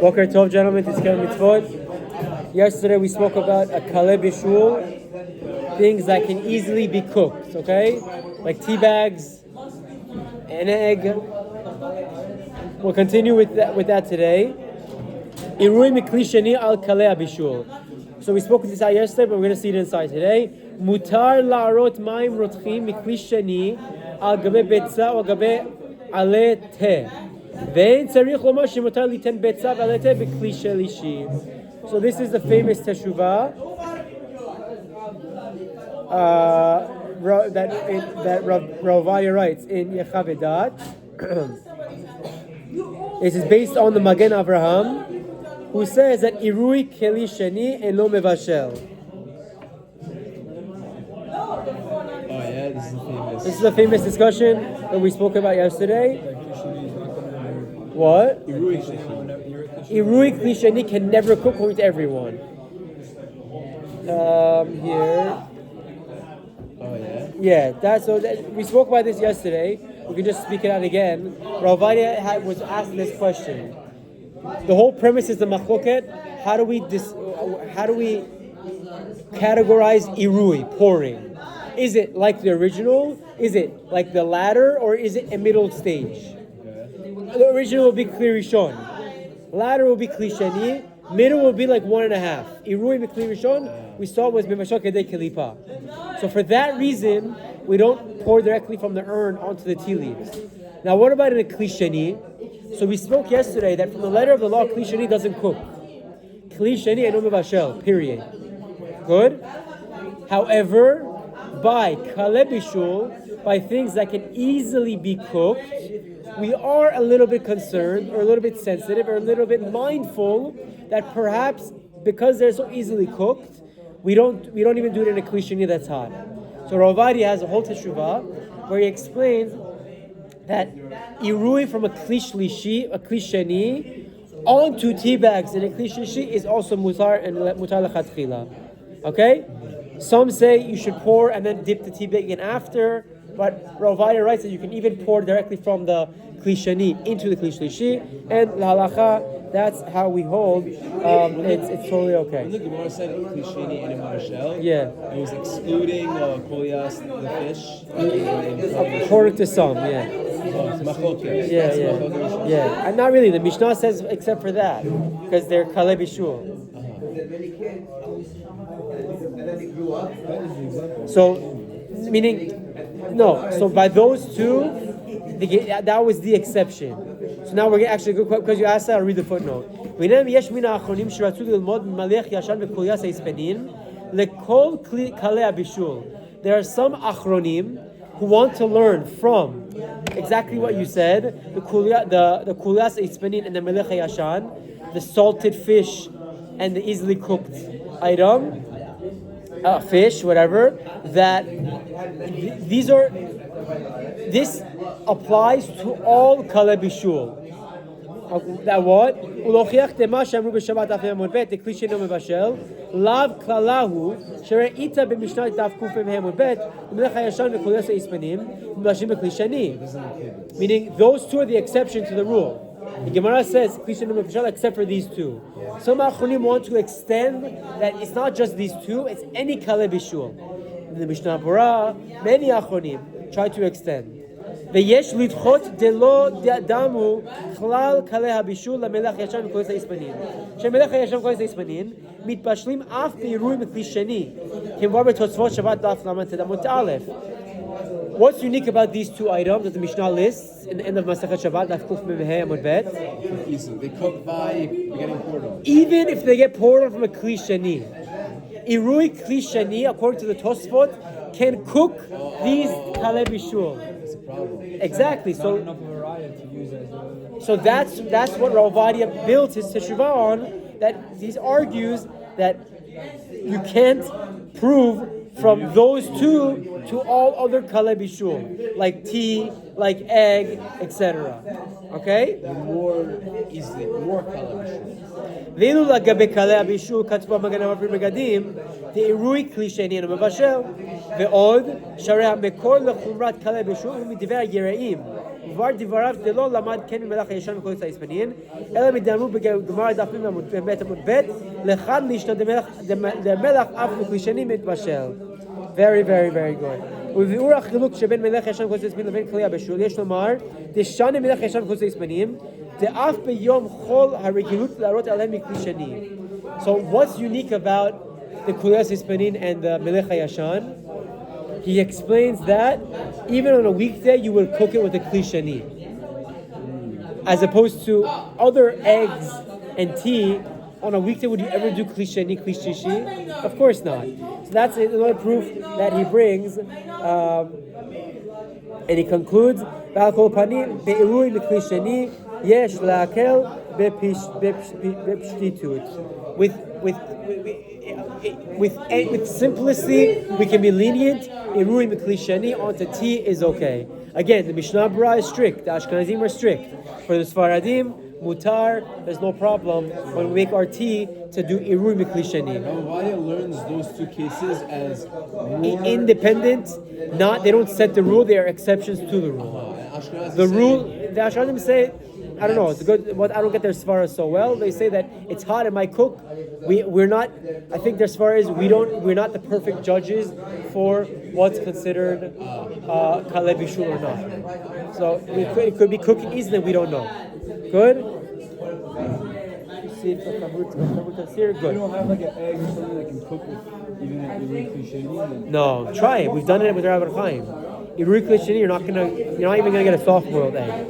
Boker Tov, gentlemen, it's Kaleh Mitzvot. Yesterday we spoke about a Kaleh Bishul, things that can easily be cooked, okay? Like tea bags, an egg. We'll continue with that today. Irui mikli sheni al Kaleh Bishul. So we spoke this out yesterday, but we're going to see it inside today. Mutar la'arot mayim rotchim mikli sheni al gabe betza or gabe ale te. So this is the famous teshuvah that Rav writes in Yechavedat. This is based on the Magen Avraham, who says that irui keli sheni eno mevashel. Oh yeah, this is the famous discussion that we spoke about yesterday. What? Irui kli sheni can never cook according to everyone. Here. Oh yeah. Yeah, we spoke about this yesterday. We can just speak it out again. Rav was asked this question. The whole premise is the machloket. How do we categorize irui, pouring? Is it like the original? Is it like the latter, or is it a middle stage? The original will be kli rishon. Latter will be kli sheni. Middle will be like 1.5. Irui mikli rishon, we saw was b'mashal kedei kelipa. So for that reason, we don't pour directly from the urn onto the tea leaves. Now what about in a kli sheni? So we spoke yesterday that from the letter of the law, kli sheni doesn't cook. Kli sheni eno mevashel, period. Good? However, by Kaleh Bishul, by things that can easily be cooked, we are a little bit concerned, or a little bit sensitive, or a little bit mindful that perhaps because they're so easily cooked, we don't even do it in a kli sheni that's hot. So Rav has a whole teshuvah where he explains that irui from a kli sheni onto tea bags in a kli shlishi is also mutar and mutar lechatchila. Okay? Some say you should pour and then dip the tea bag in after, but Rav writes that you can even pour directly from the kli sheni into the kli shlishi, and halacha, that's how we hold. It's totally okay. The Gemara said kli sheni and mevashel. Yeah. It was excluding kolias, the fish. According to some, yeah. Yeah. And not really. The Mishnah says except for that, because they're Kaleh Bishul. So, meaning, no. So by those two, that was the exception. So now we're actually good because you asked that. I'll read the footnote. There are some achronim who want to learn from exactly what you said, the kulias ispanin and the Melechet yashan, the salted fish and the easily cooked item, fish, whatever, that this applies to all Kaleh Bishul. That what? Ulochiach tema shamru b'Shabbat daf hamud bet the kli sheni mevashel lav klalahu shereita b'mishnah daf kuf hamud bet Melechet yashan v'kulias ispanim mevashim b'kli sheni. Meaning those two are the exception to the rule. The Gemara says kli sheni mevashel except for these two. Some achronim want to extend that it's not just these two; it's any Kaleh Bishul. In the Mishnah Berurah, many achronim try to extend. ויש לדחות דלא דמו כלל כלי הבישול למלח ישן וכוס היספנין. שמלח הישן וכוס היספנין מתבשלים אף בעירוי מכלי שני, כמובן בתוספות שבת דף ל"ט עמוד א'. What's unique about these two items that the Mishnah lists in the end of Melechet Shabbat daf kuf meh amud bet? They cook by getting poured on. Even if they get poured on from a kli sheni, irui kli sheni, according to the Tosfot, can cook these Kaleh Bishul. Exactly. So that's what Rav built his teshuvah on. That he argues that you can't prove from those two to all other Kaleh Bishul, like tea, like egg, etc. Okay? More easily, more Kaleh Bishul. ואילו לגבי קלeh הבישול כתבו במגן אברהם בגדים דעירוי כלי שני אינו מבשל ועוד שהרי המקור לחומרת קלeh הבישול הוא מדברי היראים כבר דבריו דלא למד כן ממלך הישן וכל יצא היספנין, אלא מדאמרו בגמרא דף מ' עמוד ב' לכאן לישנא דמלך אף וכלי מתבשל. Very, very, very good. וביאור החילוק שבין מלך ישן וכל יצא היספנין לבין כלי הבישול, יש לומר, דשנה מלך ישן וכל יצא היספנין, דאף ביום חול הרגילות להראות עליהם מכלי שני. So what's unique about the Kaleh Bishul and the Melech Hayashan? He explains that even on a weekday you would cook it with a kli shani, as opposed to other eggs and tea. On a weekday, would you ever do kli shani, kli shishi? Of course not. So that's another proof that he brings, and he concludes: "Ba'al kol panim be'irui mikli shani yesh la'akel bepshtitut." With simplicity, we can be lenient. Irui mikli shani onto tea is okay. Again, the Mishnah Berurah is strict. The Ashkenazim are strict. For the Sfaradim, mutar, there's no problem when we make our tea to do irui mikli shani. Ravadi learns those two cases as independent. They don't set the rule. They are exceptions to the rule. The Ashkenazim say, I don't know. It's good. What I don't get their svara so well. They say that it's hot. It might cook. We're not. I think their svara is we're not the perfect judges for what's considered Kaleh Bishul or not. So it could be cooking easily. We don't know. Good. Good. You don't have like an egg or something that can cook with even an irui klishani? No, try it. We've done it with Rabbi Chaim. Irui klishani, you're not even gonna get a soft boiled egg.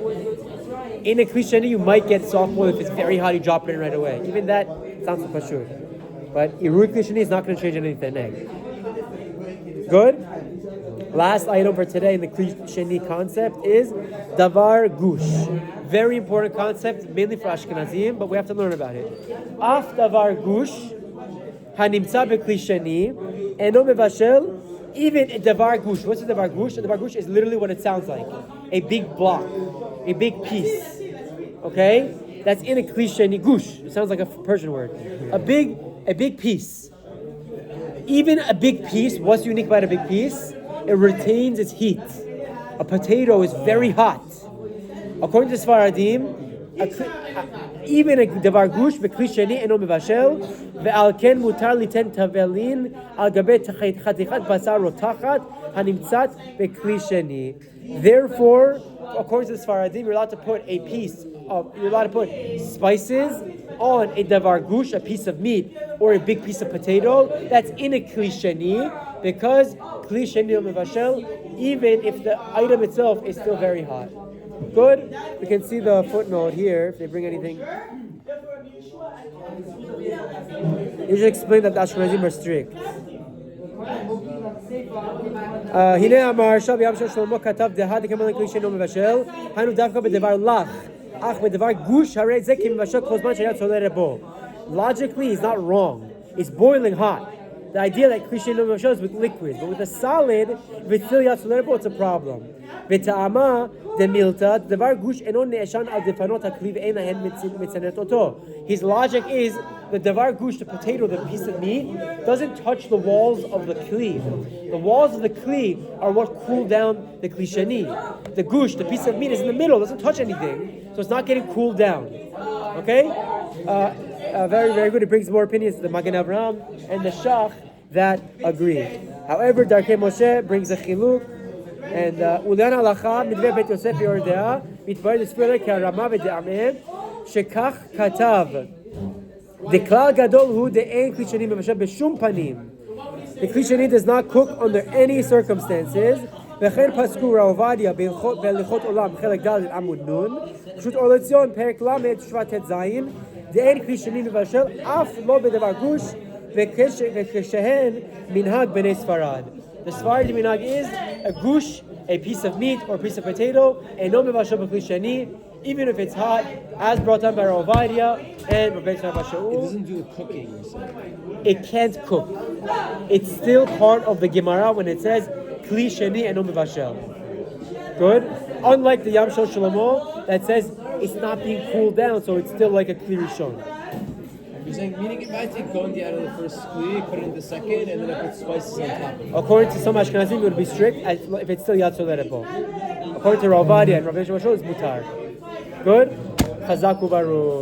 In a klishani, you might get soft boiled if it's very hot. You drop it in right away. Even that sounds pashut. But irui klishani is not going to change anything. Egg. Good. Last item for today in the klishani concept is Davar Gush. Very important concept, mainly for Ashkenazim, but we have to learn about it. Af Davar Gush hanimtza beklishani eno mevashel. Even a Davar Gush. What's a Davar Gush? A Davar Gush is literally what it sounds like. A big block. A big piece. Okay? That's in a kli shani gush. It sounds like a Persian word. A big piece. Even a big piece, what's unique about a big piece? It retains its heat. A potato is very hot. According to Sfaradim, even a davar gush bekli shani eno mevashel ve'al ken mutar liten tavelin al gabe chatichat basar rotachat hanimtzat bekli shani. Therefore, according to the Sfaradim, you're allowed to put spices on a davar gush, a piece of meat, or a big piece of potato that's in a kli shani, because kli shani mevashel, even if the item itself is still very hot. Good? We can see the footnote here, if they bring anything. You should explain that the Ashkenazim are strict. הנה אמר עכשיו ים של שלמה כתב דהה דקמל כלי שאינו מבשל היינו דווקא בדבר לך אך בדבר גוש הרי זה כי מבשל כל זמן שהיה צולל בו. Logically he's not wrong. It's boiling hot. The idea that kli sheino mevashel is with liquid, but with a solid, if it's still yatzoleh bo, it's a problem. V'ta'ama demilta davar gush eno ne'eshan al defanot hakli ve'en lahen mitzanet oto. His logic is the davar gush, the potato, the piece of meat, doesn't touch the walls of the kli. The walls of the kli are what cool down the kli shani. The gush, the piece of meat, is in the middle, doesn't touch anything, so it's not getting cooled down. Okay? Very, very good. It brings more opinions to the Magen Avraham and the Shach that agree. However, Darkei Moshe brings a chiluk, and Ulan halacha midveh Bet Yosef yordea mitvarer l'sfirah k'arama v'de'ameh shekach katav deklal gadol hu de'ein kli shani mevashel b'shum panim. The kli shani does not cook under any circumstances. וכן פסקו רב עובדיה בהלכות עולם חלק ד' עמוד נ' פשוט אור לציון פרק ל' שבט ט"ז דאין כלי שני מבשל אף לא בדבר גוש וכשהן מנהג בני ספרד. The Sephardi minhag is a gush, a piece of meat or a piece of potato, אינו מבשל בכלי שני, even if it's hot, as brought down by Rav Ovadia and Rabbi Shaul. It doesn't do the cooking, you're saying. It can't cook. It's still part of the Gemara when it says Kli Sheni Eno Mevashel. Good? Unlike the Yam Shel Shlomo that says it's not being cooled down, so it's still like a Kli Rishon. You're saying, meaning if I take gondi out of the first Kli, put it in the second, and then I put spices on top of it. According to some Ashkenazim, it would be strict if it's still Yatzol Erebo. according to Ravadia and Rav Yeshua, it's mutar. Good? Chazak u'baruch.